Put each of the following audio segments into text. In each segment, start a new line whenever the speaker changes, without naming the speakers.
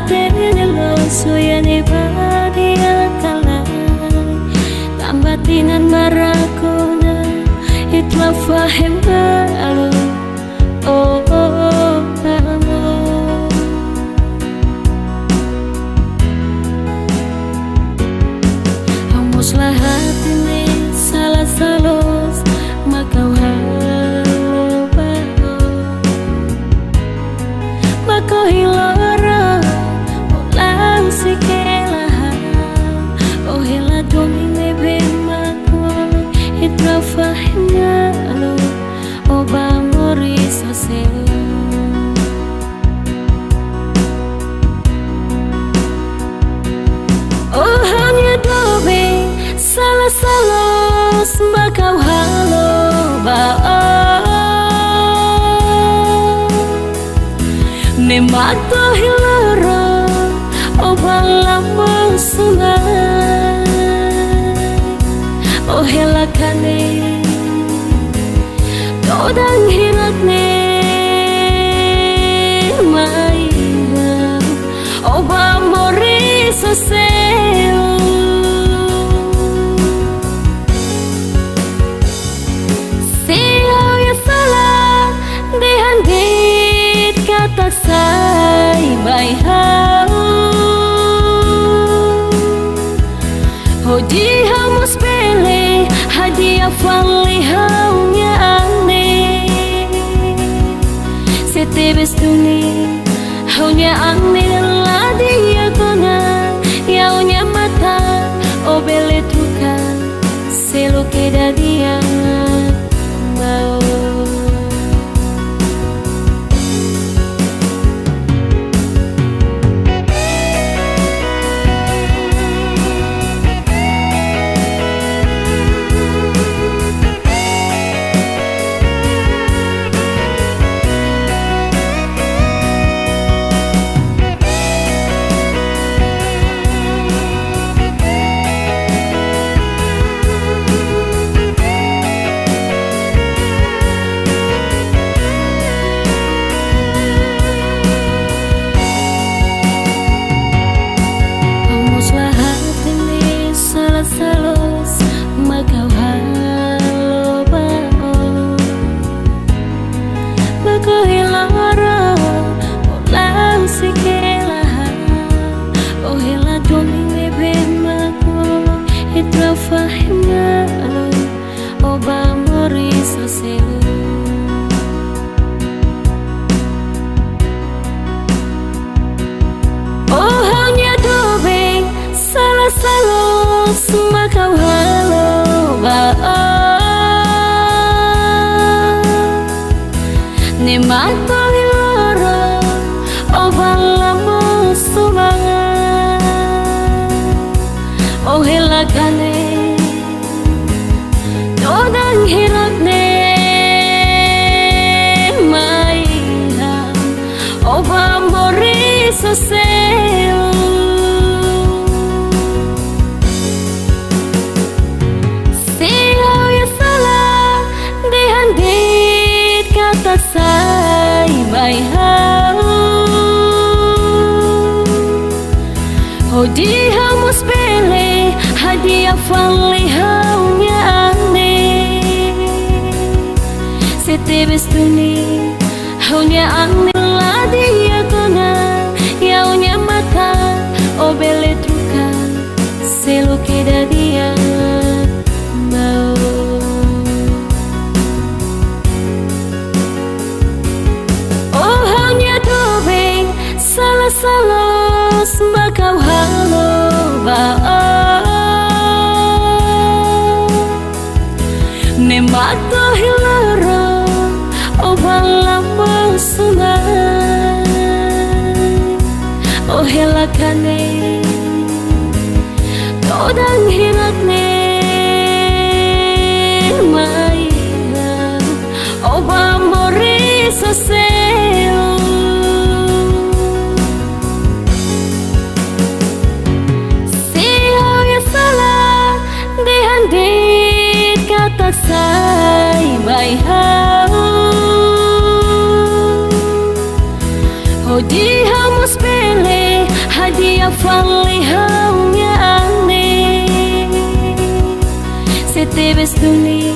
tenelo suyane badia kalai tambatinan marakona itla fahim balu oh kamu hamuslah hati ini salah salos makau halo bahu makau hilora ulang sikelaha oh hila domine bemako itra fahimnya lo oba mori sosel oh hanya dobe salah salos makau halo bahu ne mato hilora oba lama sungai oh helakane todang hiratne maiha oba mori sosel siau ya salah dihandit kata say baihau Hoji hamus pele hadiah fali haunya ane setebes tuni haunya ane ladia kona yaunya mata obele tuka selo keda dia mau salos makau halo bao makau hilara ulang sikelaha oh hila domine bemako itra fahimna oba mori sosel oh hanya dobe salah salos makau halo bao ne mato hilora oba lama sumangan oh hilakane todang hiratne maiha oba mori sosel say baihau Hoji hamus pele hadiah fali haunya ane setebes tuni haunya ane ladia kona yaunya mata obele truka selo keda dia mau salah salos makau halo bao ne mato hilora oba lama sungai oh helakane todang hiratne maiha oba mori sosel kata say baihau Hoji hamus pele dia fali haunya aneh. Se te ves duli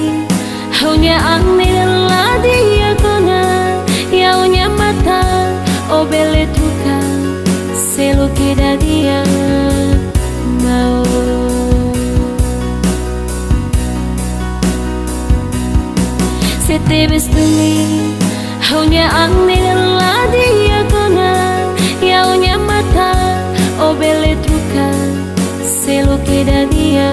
haunya aneh la dia kona yaunya mata o belle truca se lo queda dia mau. Se te ves duli haunya aneh la dia kona yaunya mata o belle truca se lo queda dia